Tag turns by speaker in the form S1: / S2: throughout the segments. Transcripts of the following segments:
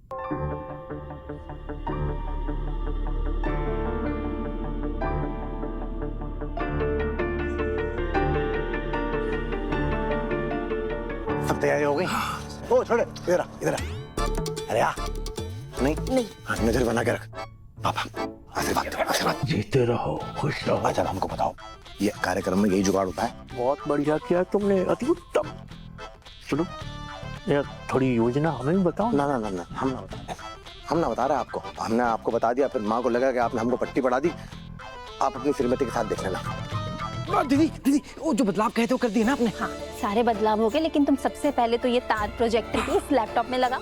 S1: सब तैयारी हो गई? ओ छोड़े, इधर आ, इधर आ। अरे आ। नहीं नहीं, हाँ नजर बना के रख। पापा आशीर्वाद।
S2: जीते रहो, खुश रहो।
S1: अच्छा हमको बताओ, ये कार्यक्रम में यही जुगाड़ होता है?
S2: बहुत बढ़िया किया तुमने, अति उत्तम। सुनो, यार थोड़ी योजना हमें भी बताओ।
S1: ना ना ना ना, हम ना बता रहे आपको। हमने आपको बता दिया, फिर माँ को लगा कि आपने हमको पट्टी पढ़ा दी। आप अपनी श्रीमती के साथ देख लेना।
S3: दीदी दीदी, वो जो बदलाव कहते हो कर दिए ना आपने?
S4: हाँ, सारे बदलाव हो गए, लेकिन तुम सबसे पहले तो ये तार प्रोजेक्टर की इस लैपटॉप में लगा।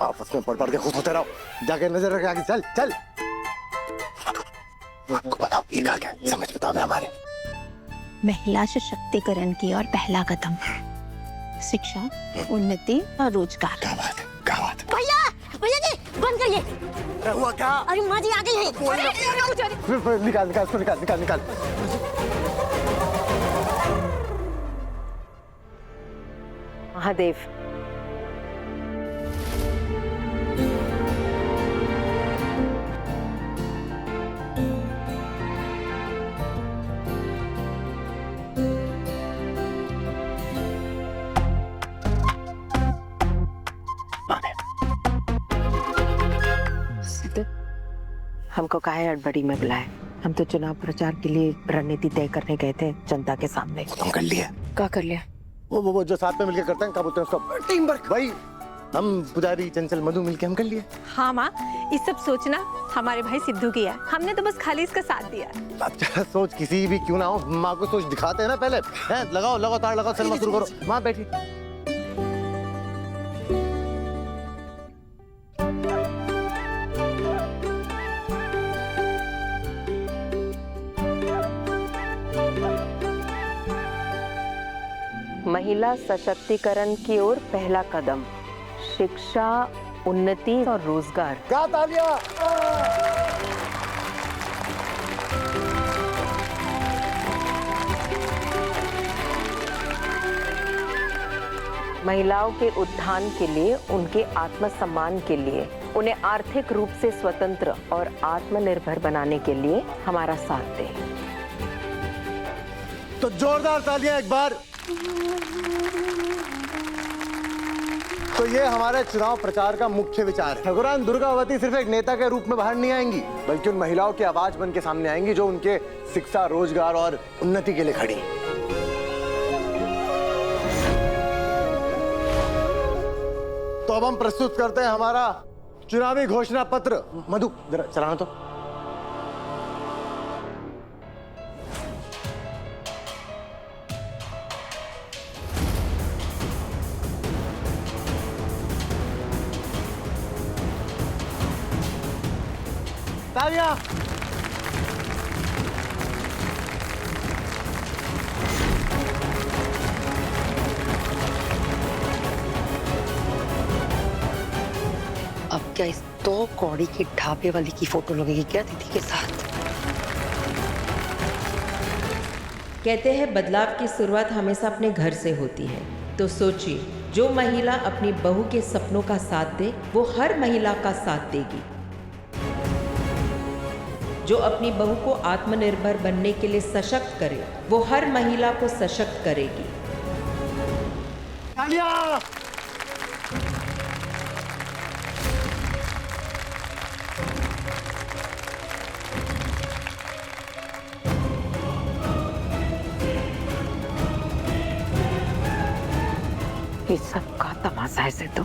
S1: आपस में पढ़ के खुश होते रहो, जाके नजर रखे आगे। चल चल, आपको बताओ ये क्या समझ बताओ हमारे।
S4: महिला सशक्तिकरण की ओर पहला कदम, शिक्षा, उन्नति और रोजगार।
S1: क्या बात है, क्या बात है।
S5: भैया भैया जी बंद करिए।
S1: हुआ क्या?
S5: अरे माँ जी आ गई है।
S1: निकाल निकाल इसको, निकाल निकाल निकाल।
S6: महादेव, हमको काहे हड़बड़ी में बुलाए? हम तो चुनाव प्रचार के लिए रणनीति तय करने गए थे जनता के सामने।
S1: हम कर लिए।
S6: क्या कर लिया?
S1: वो जो साथ में मिलकर करते हैं, क्या बोलते हैं उसको? Team work. भाई हम पुजारी चंचल मधु मिलके हम कर लिए।
S7: हाँ माँ, इस सब सोचना हमारे भाई सिद्धू किया, हमने तो बस खाली इसका साथ दिया।
S1: अब चाहे सोच किसी भी क्यों ना हो, माँ को सोच दिखाते हैं ना पहले। हैं लगाओ लगाओ तार लगाओ, सिनेमा शुरू करो। माँ बैठी।
S6: महिला सशक्तिकरण की ओर पहला कदम, शिक्षा, उन्नति और रोजगार।
S1: क्या तालियां!
S6: महिलाओं के उत्थान के लिए, उनके आत्मसम्मान के लिए, उन्हें आर्थिक रूप से स्वतंत्र और आत्मनिर्भर बनाने के लिए हमारा साथ दें।
S1: तो जोरदार तालियां एक बार। तो ये हमारे चुनाव प्रचार का मुख्य विचार है। ठाकुरान दुर्गावती सिर्फ एक नेता के रूप में बाहर नहीं आएंगी, बल्कि उन महिलाओं की आवाज बन के सामने आएंगी जो उनके शिक्षा, रोजगार और उन्नति के लिए खड़ी। तो अब हम प्रस्तुत करते हैं हमारा चुनावी घोषणा पत्र। मधु जरा चलाना तो। तालियां!
S8: अब क्या इस तो कौड़ी की ढाबे वाली की फोटो लगेगी क्या दीदी के साथ?
S9: कहते हैं बदलाव की शुरुआत हमेशा अपने घर से होती है। तो सोचिए, जो महिला अपनी बहू के सपनों का साथ दे, वो हर महिला का साथ देगी। जो अपनी बहू को आत्मनिर्भर बनने के लिए सशक्त करे, वो हर महिला को सशक्त करेगी।
S1: तालियां!
S6: ये सब का तमाशा है सिद्धू।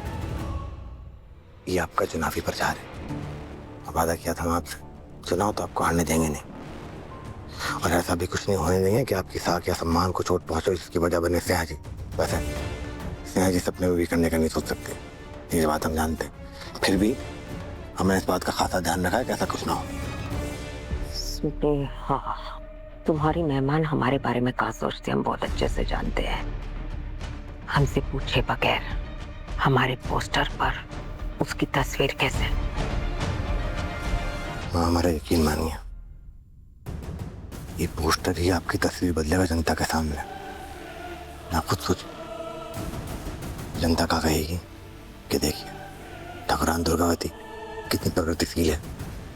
S1: ये आपका चुनावी प्रचार है। अब वादा किया था हम आपसे, चुनाव तो आपको हारने देंगे नहीं, और ऐसा भी कुछ नहीं होने देंगे कि आपकी साख या सम्मान को चोट पहुंचे जिसकी वजह बने स्नेहा जी। वैसे स्नेहा जी सपने में भी करने का नहीं सोच सकते, ये बात हम जानते। फिर भी हमने इस बात का खासा ध्यान रखा है कि ऐसा कुछ ना हो।
S6: हाँ, तुम्हारी मेहमान हमारे बारे में क्या सोचते हम बहुत अच्छे से जानते हैं। हमसे पूछे बगैर
S8: हमारे पोस्टर पर उसकी तस्वीर कैसे?
S1: हाँ, हमारा यकीन मानिए, ये पोस्टर ही आपकी तस्वीर बदलेगा जनता के सामने। आप खुद सोचिए, जनता क्या कहेगी कि देखिए ठकुरान दुर्गावती कितनी प्रगतिशील है,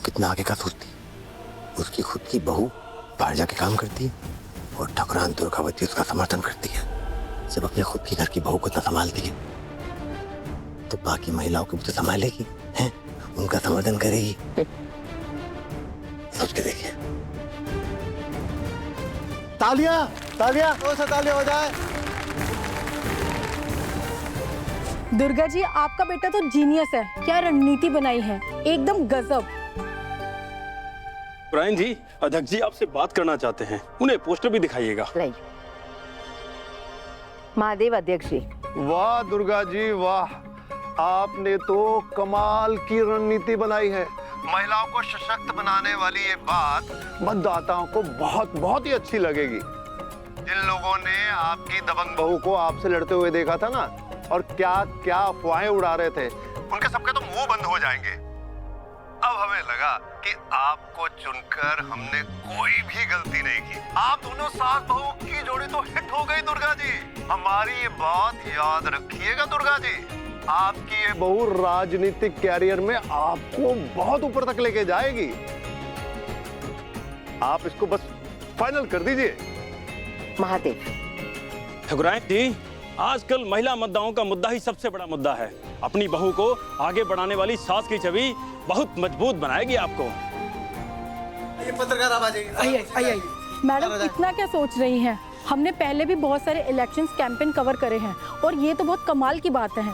S1: कितना आगे का सोचती है। उसकी खुद की बहू बाहर जाके काम करती है और ठकुरान दुर्गावती उसका समर्थन करती है। जब अपने खुद की घर की बहू को इतना संभालती है तो बाकी महिलाओं को भी तो संभालेगी, हैं? उनका समर्थन करेगी। सोच के देखिए।
S3: तालियां तालियां तालियां हो जाए।
S7: दुर्गा जी, आपका बेटा तो जीनियस है। क्या रणनीति बनाई है, एकदम गजब।
S10: ब्रायन जी, अध्यक्ष जी आपसे बात करना चाहते हैं, उन्हें पोस्टर भी दिखाइएगा।
S6: लाइए। महादेव अध्यक्ष जी।
S11: वाह दुर्गा जी वाह, आपने तो कमाल की रणनीति बनाई है। महिलाओं को सशक्त बनाने वाली ये बात मतदाताओं को बहुत बहुत ही अच्छी लगेगी। जिन लोगों ने आपकी दबंग बहू को आपसे लड़ते हुए देखा था ना, और क्या क्या अफवाहें उड़ा रहे थे, उनके सबके तो मुंह बंद हो जाएंगे। अब हमें लगा कि आपको चुनकर हमने कोई भी गलती नहीं की। आप दोनों सास बहू की जोड़ी तो हिट हो गई दुर्गा जी। हमारी ये बात याद रखिएगा दुर्गा जी। आपकी ये बहू राजनीतिक कैरियर में आपको बहुत ऊपर तक लेके जाएगी। आप इसको बस फाइनल कर दीजिए।
S6: महादेव।
S10: ठकुराइन जी, आजकल महिला मुद्दाओं का मुद्दा ही सबसे बड़ा मुद्दा है। अपनी बहू को आगे बढ़ाने वाली सास की छवि बहुत मजबूत बनाएगी आपको।
S3: ये पत्रकार आवाज आई।
S7: मैडम इतना क्या सोच रही हैं? हमने पहले भी बहुत सारे इलेक्शंस कैंपेन कवर करे हैं और ये तो बहुत कमाल की बात है।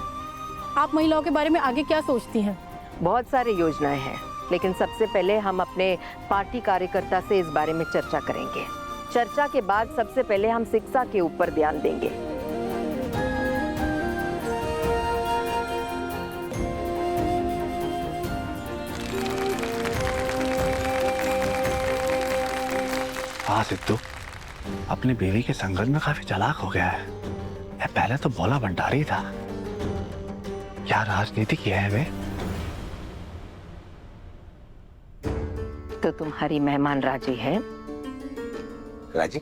S7: आप महिलाओं के बारे में आगे क्या सोचती हैं?
S6: बहुत सारी योजनाएं हैं, लेकिन सबसे पहले हम अपने पार्टी कार्यकर्ता से इस बारे में चर्चा करेंगे। चर्चा के बाद सबसे पहले हम शिक्षा के ऊपर ध्यान देंगे।
S2: हाँ सिद्धू, अपनी बीवी के संगत में काफी चालाक हो गया है। पहले तो भोला भंडारी था, क्या राजनीति की है वे।
S6: तो तुम्हारी मेहमान राजी है?
S1: राजी?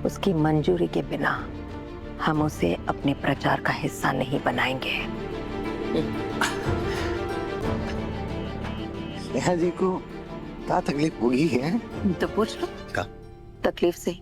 S6: उसकी मंजूरी के बिना हम उसे अपने प्रचार का हिस्सा नहीं बनाएंगे।
S1: नेहा जी को क्या तकलीफ होगी है?
S6: तो पूछ लो।
S1: क्या
S6: तकलीफ से?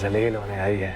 S2: जलील होने आई है।